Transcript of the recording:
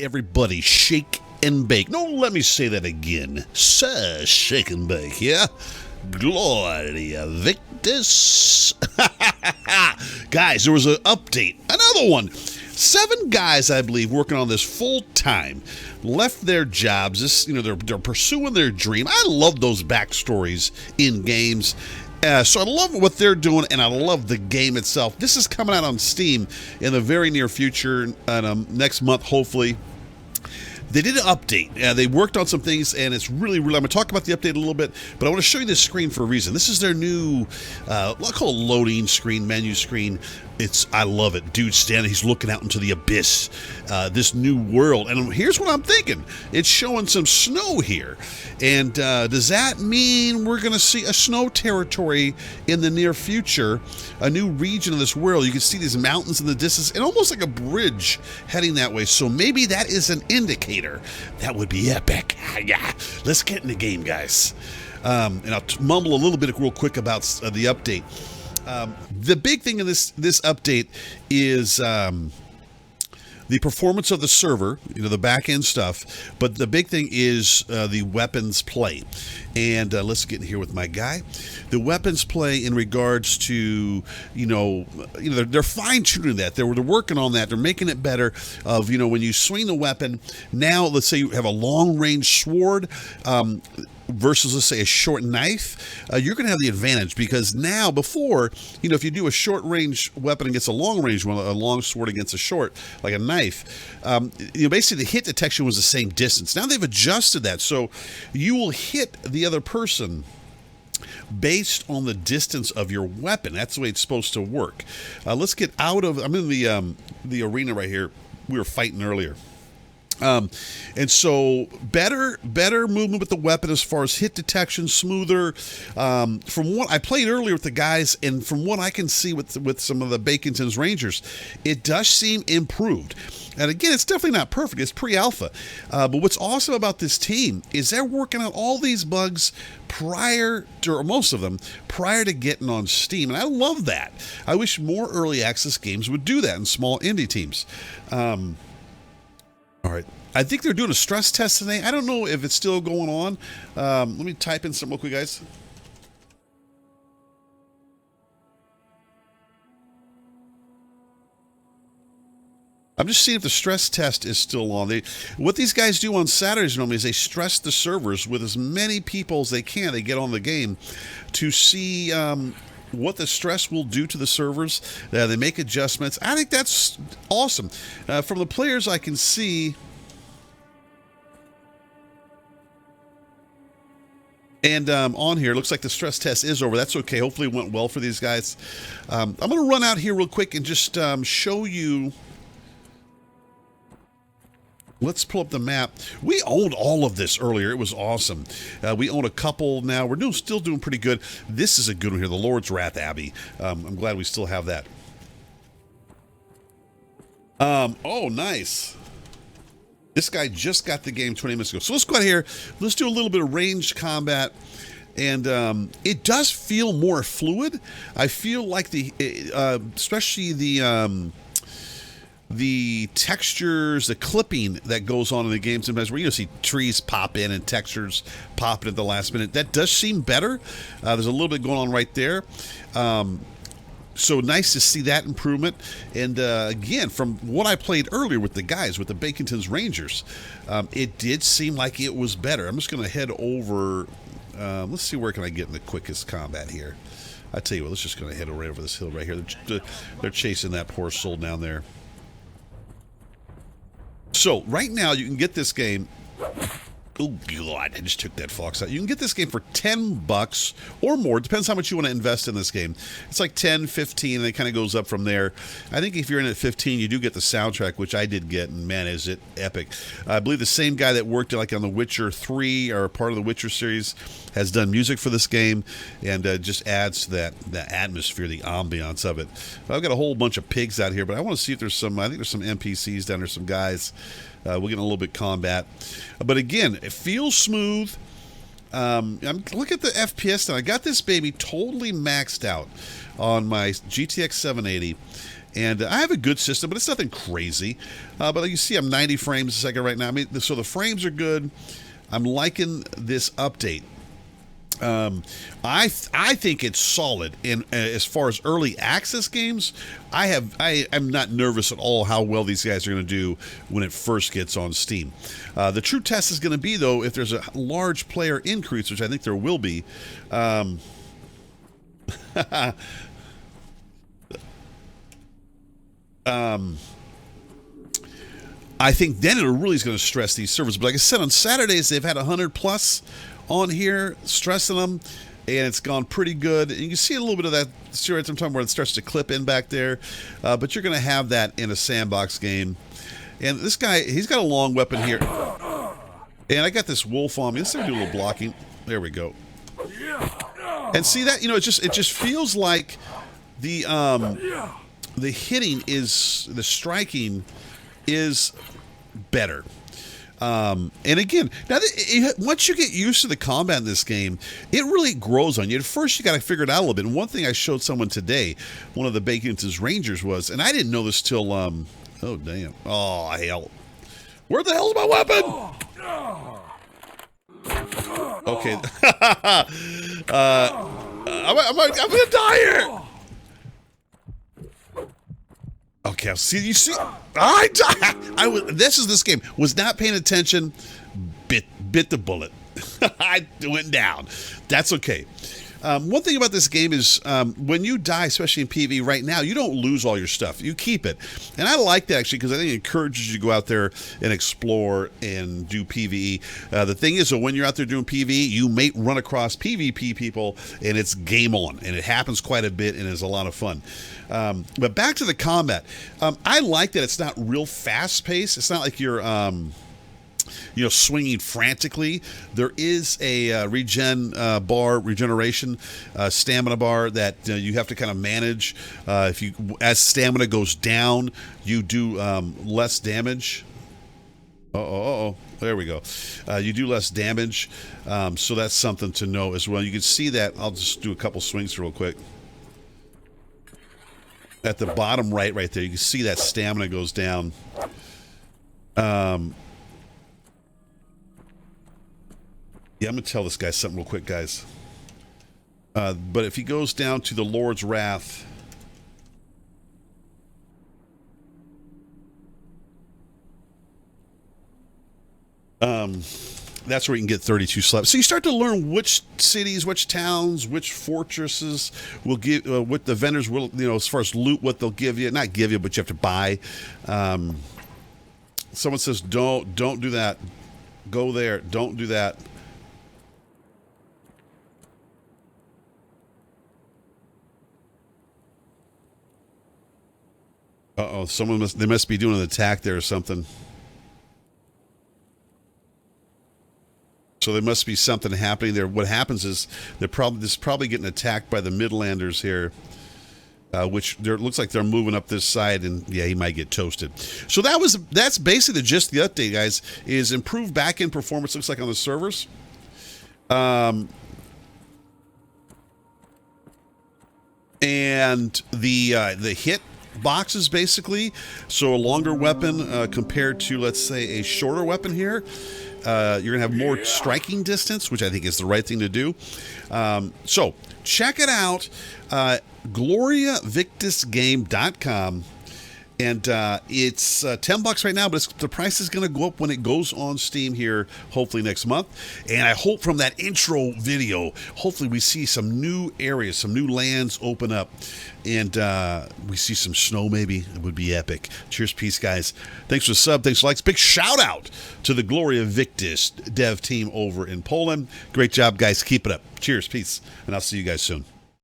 everybody, shake and bake. No, let me say that again. Sir, shake and bake, yeah? Gloria Victis. Guys, there was an update. Another one. 7 guys, I believe, working on this full time, left their jobs. They're pursuing their dream. I love those backstories in games. So I love what they're doing, and I love the game itself. This is coming out on Steam in the very near future, next month, hopefully. They did an update. They worked on some things, and it's really, I'm going to talk about the update a little bit, but I want to show you this screen for a reason. This is their new, I call it loading screen, menu screen. I love it. Dude standing, he's looking out into the abyss, this new world. And here's what I'm thinking. It's showing some snow here. And does that mean we're going to see a snow territory in the near future, a new region of this world? You can see these mountains in the distance and almost like a bridge heading that way. So maybe that is an indicator. That would be epic. Yeah, let's get in the game, guys. And I'll mumble a little bit real quick about the update. The big thing in this update is the performance of the server, the back-end stuff, but the big thing is the weapons play. And let's get in here with my guy. The weapons play in regards to, they're fine-tuning that. They're working on that. They're making it better of, when you swing the weapon. Now, let's say you have a long-range sword, versus, let's say, a short knife, you're going to have the advantage, because now, before, if you do a short range weapon against a long range one, a long sword against a short, like a knife, basically the hit detection was the same distance. Now they've adjusted that, so you will hit the other person based on the distance of your weapon. That's the way it's supposed to work. Let's get out of, I'm in the arena right here. We were fighting earlier. And so better movement with the weapon as far as hit detection, smoother. From what I played earlier with the guys, and from what I can see with some of the Baconton's Rangers, it does seem improved. And again, it's definitely not perfect. It's pre-alpha. But what's awesome about this team is they're working on all these bugs or most of them, prior to getting on Steam. And I love that. I wish more early access games would do that, in small indie teams. All right. I think they're doing a stress test today. I don't know if it's still going on. Let me type in some real quick, guys. I'm just seeing if the stress test is still on. What these guys do on Saturdays normally is they stress the servers with as many people as they can. They get on the game to see what the stress will do to the servers. They make adjustments. I think that's awesome. From the players I can see, and on here, looks like the stress test is over. That's okay. Hopefully it went well for these guys. I'm going to run out here real quick and just show you. Let's pull up the map. We owned all of this earlier. It was awesome. We own a couple now. We're still doing pretty good. This is a good one here, the Lord's Wrath Abbey. I'm glad we still have that. Oh, nice. This guy just got the game 20 minutes ago. So let's go out here. Let's do a little bit of ranged combat. And it does feel more fluid. I feel like especially the textures, the clipping that goes on in the game sometimes, where see trees pop in and textures pop in at the last minute. That does seem better. There's a little bit going on right there. So nice to see that improvement. And again, from what I played earlier with the guys, with the Baconton's Rangers, it did seem like it was better. I'm just going to head over. Let's see, where can I get in the quickest combat here? I tell you what, let's just going to head right over this hill right here. They're chasing that poor soul down there. So right now you can get this game. Oh God, I just took that fox out. You can get this game for $10 or more. Depends how much you want to invest in this game. It's like 10, 15, and it kind of goes up from there. I think if you're in at 15, you do get the soundtrack, which I did get, and man, is it epic. I believe the same guy that worked like on The Witcher 3 or part of the Witcher series has done music for this game, and just adds to the atmosphere, the ambiance of it. I've got a whole bunch of pigs out here, but I want to see if there's I think there's some NPCs down there, some guys. We'll get a little bit combat. But again, it feels smooth. Look at the FPS now. I got this baby totally maxed out on my GTX 780. And I have a good system, but it's nothing crazy. But like you see, I'm 90 frames a second right now. I mean, so the frames are good. I'm liking this update. I think it's solid. And as far as early access games, I'm not nervous at all how well these guys are going to do when it first gets on Steam. The true test is going to be, though, if there's a large player increase, which I think there will be. I think then it really is going to stress these servers. But like I said, on Saturdays, they've had 100 plus on here, stressing them, and it's gone pretty good. And you can see a little bit of that I'm talking where it starts to clip in back there. But you're going to have that in a sandbox game. And this guy, he's got a long weapon here. And I got this wolf on me. Let's see if we do a little blocking. There we go. And see that, it just feels like the hitting is, the striking is better. And again, now once you get used to the combat in this game, it really grows on you. At first, you got to figure it out a little bit. And one thing I showed someone today, one of the Bacon's Rangers was, and I didn't know this till, oh damn, oh hell, where the hell's my weapon? Okay, I'm gonna die here. Okay, you see, this is this game. Was not paying attention, bit the bullet. I went down. That's okay. One thing about this game is when you die, especially in PvE right now, you don't lose all your stuff. You keep it. And I like that, actually, because I think it encourages you to go out there and explore and do PvE. The thing is, when you're out there doing PvE, you may run across PvP people, and it's game on. And it happens quite a bit, and it's a lot of fun. But back to the combat. I like that it's not real fast-paced. It's not like you're... swinging frantically. There is a regeneration stamina bar that you have to kind of manage. As stamina goes down, you do less damage. There we go. You do less damage, so that's something to know as well. You can see that. I'll just do a couple swings real quick. At the bottom right there, you can see that stamina goes down. Yeah, I'm going to tell this guy something real quick, guys. But if he goes down to the Lord's Wrath... that's where you can get 32 slaps. So you start to learn which cities, which towns, which fortresses will give, what the vendors will, as far as loot, what they'll give you. Not give you, but you have to buy. Someone says, don't do that. Go there. Don't do that. Uh-oh, they must be doing an attack there or something. So there must be something happening there. What happens is this is probably getting attacked by the Midlanders here, which looks like they're moving up this side, and yeah, he might get toasted. So that's basically the gist of the update, guys. Is improved back-end performance. Looks like on the servers. And the hit boxes, basically, so a longer weapon compared to, let's say, a shorter weapon here. You're gonna have more striking distance, which I think is the right thing to do. So check it out, GloriaVictisGame.com. And it's $10 right now, but the price is going to go up when it goes on Steam here, hopefully next month. And I hope from that intro video, hopefully we see some new areas, some new lands open up, and we see some snow maybe. It would be epic. Cheers, peace, guys. Thanks for the sub. Thanks for likes. Big shout out to the Gloria Victis dev team over in Poland. Great job, guys. Keep it up. Cheers, peace, and I'll see you guys soon.